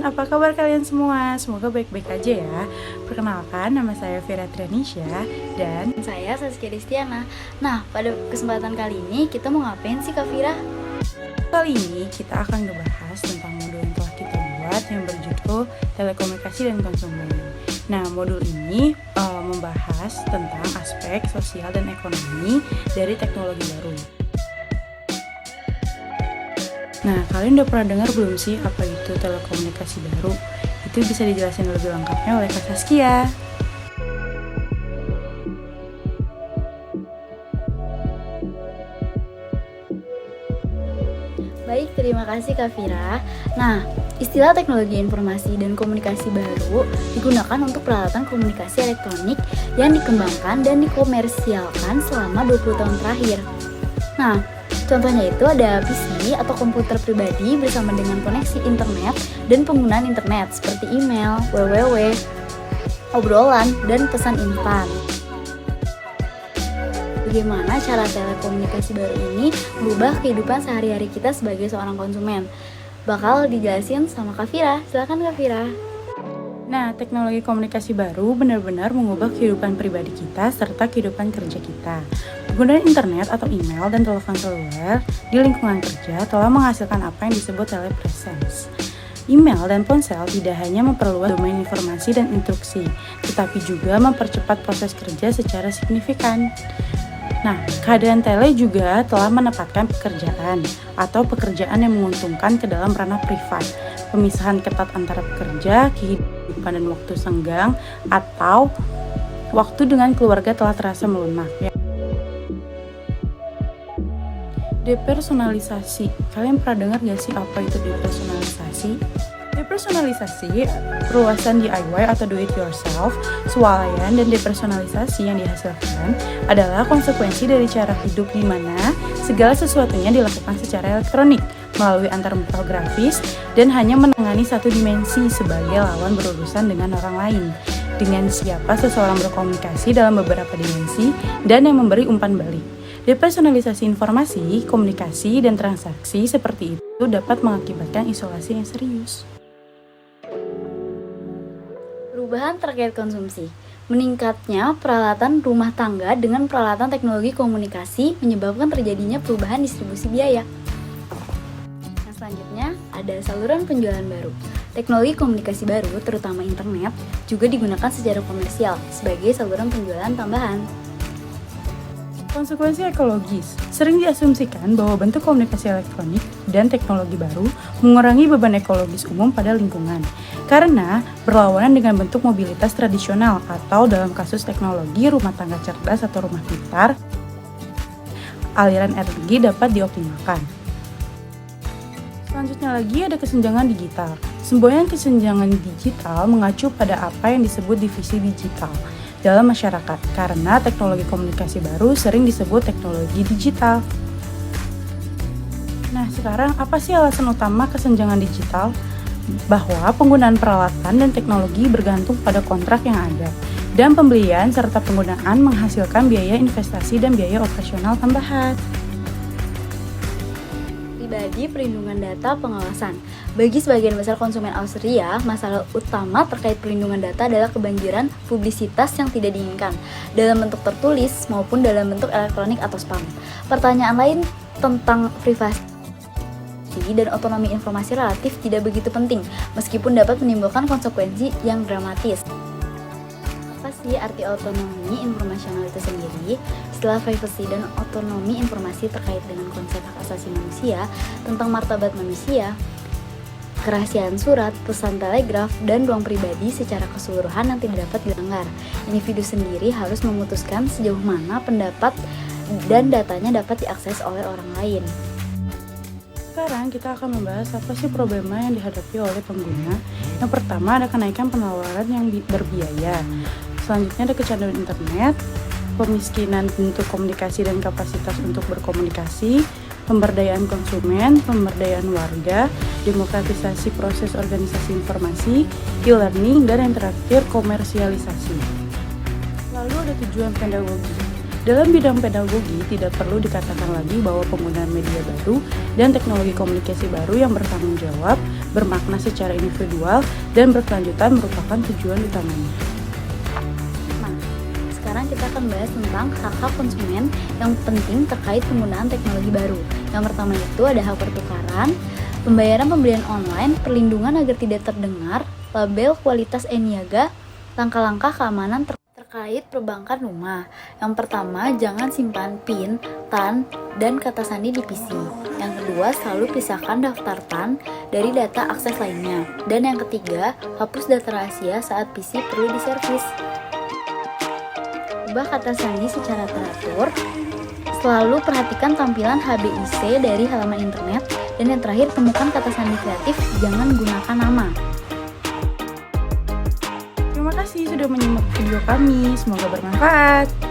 apa kabar kalian semua? Semoga baik-baik aja ya. Perkenalkan, nama saya Vira Trianisha dan Saya Saskia Distiana. Nah, pada kesempatan kali ini kita mau ngapain sih Kak Vira? kali ini kita akan ngebahas tentang modul yang telah kita buat yang berjudul Telekomunikasi dan Konsumen. Nah, modul ini membahas tentang aspek sosial dan ekonomi dari teknologi baru. Nah, kalian udah pernah dengar belum sih apa itu telekomunikasi baru? Itu bisa dijelasin lebih lengkapnya oleh Kak Saskia. Baik, terima kasih Kak Vira. Nah, istilah teknologi informasi dan komunikasi baru digunakan untuk peralatan komunikasi elektronik yang dikembangkan dan dikomersialkan selama 20 tahun terakhir. Nah, contohnya itu ada PC atau komputer pribadi bersama dengan koneksi internet dan penggunaan internet seperti email, www, obrolan, dan pesan instan. Bagaimana cara telekomunikasi baru ini merubah kehidupan sehari-hari kita sebagai seorang konsumen? Bakal dijelasin sama Kak Vira. Silakan Kak Vira. Nah, teknologi komunikasi baru benar-benar mengubah kehidupan pribadi kita serta kehidupan kerja kita. Penggunaan internet atau email dan telepon seluler di lingkungan kerja telah menghasilkan apa yang disebut telepresence. Email dan ponsel tidak hanya memperluas domain informasi dan instruksi, tetapi juga mempercepat proses kerja secara signifikan. Nah, keadaan tele juga telah menempatkan pekerjaan atau pekerjaan yang menguntungkan ke dalam ranah privat, pemisahan ketat antara pekerja, kehidupan dan waktu senggang, atau waktu dengan keluarga telah terasa melunak. Depersonalisasi. Kalian pernah dengar gak sih apa itu depersonalisasi? Depersonalisasi, perluasan DIY atau do it yourself, swalayan dan depersonalisasi yang dihasilkan adalah konsekuensi dari cara hidup di mana segala sesuatunya dilakukan secara elektronik melalui antarmuka grafis dan hanya menangani satu dimensi sebagai lawan berurusan dengan orang lain. Dengan siapa seseorang berkomunikasi dalam beberapa dimensi dan yang memberi umpan balik. Depersonalisasi informasi, komunikasi, dan transaksi seperti itu dapat mengakibatkan isolasi yang serius. Perubahan terkait konsumsi. Meningkatnya peralatan rumah tangga dengan peralatan teknologi komunikasi menyebabkan terjadinya perubahan distribusi biaya. Yang selanjutnya ada saluran penjualan baru. Teknologi komunikasi baru, terutama internet, juga digunakan secara komersial sebagai saluran penjualan tambahan. Konsekuensi ekologis. Sering diasumsikan bahwa bentuk komunikasi elektronik dan teknologi baru mengurangi beban ekologis umum pada lingkungan karena berlawanan dengan bentuk mobilitas tradisional atau dalam kasus teknologi rumah tangga cerdas atau rumah pintar, aliran energi dapat dioptimalkan. Selanjutnya lagi ada kesenjangan digital. Semboyan kesenjangan digital mengacu pada apa yang disebut divisi digital dalam masyarakat karena teknologi komunikasi baru sering disebut teknologi digital. Nah, sekarang apa sih alasan utama kesenjangan digital? Bahwa penggunaan peralatan dan teknologi bergantung pada kontrak yang ada dan pembelian serta penggunaan menghasilkan biaya investasi dan biaya operasional tambahan. Pribadi, perlindungan data, pengawasan. Bagi sebagian besar konsumen Austria, masalah utama terkait perlindungan data adalah kebanjiran publisitas yang tidak diinginkan, dalam bentuk tertulis maupun dalam bentuk elektronik atau spam. Pertanyaan lain tentang privasi dan otonomi informasi relatif tidak begitu penting, meskipun dapat menimbulkan konsekuensi yang dramatis. Apa sih arti otonomi informasional itu sendiri? Istilah privacy dan otonomi informasi terkait dengan konsep hak asasi manusia, tentang martabat manusia, kerahasiaan surat, pesan telegraf, dan ruang pribadi secara keseluruhan yang tidak dapat dilanggar. Individu sendiri harus memutuskan sejauh mana pendapat dan datanya dapat diakses oleh orang lain. Sekarang kita akan membahas apa sih problema yang dihadapi oleh pengguna. Yang pertama ada kenaikan penawaran yang berbiaya. Selanjutnya ada kecanduan internet, pemiskinan bentuk komunikasi dan kapasitas untuk berkomunikasi, pemberdayaan konsumen, pemberdayaan warga, demokratisasi proses organisasi informasi, e-learning, dan yang terakhir komersialisasi. Lalu ada tujuan pedagogi. Dalam bidang pedagogi, tidak perlu dikatakan lagi bahwa penggunaan media baru dan teknologi komunikasi baru yang bertanggung jawab, bermakna secara individual, dan berkelanjutan merupakan tujuan utamanya. Nah, sekarang kita akan bahas tentang hak-hak konsumen yang penting terkait penggunaan teknologi baru. Yang pertama itu ada hak pertukaran, pembayaran pembelian online, perlindungan agar tidak terdengar, label kualitas e-niaga, langkah-langkah keamanan terkait perbankan rumah. Yang pertama, jangan simpan PIN, TAN, dan kata sandi di PC. Yang kedua, selalu pisahkan daftar TAN dari data akses lainnya. Dan yang ketiga, hapus data rahasia saat PC perlu diservis. Ubah kata sandi secara teratur. Selalu perhatikan tampilan HBIC dari halaman internet. Dan yang terakhir, temukan kata sandi kreatif, jangan gunakan nama. Terima kasih sudah menyimak video kami, semoga bermanfaat.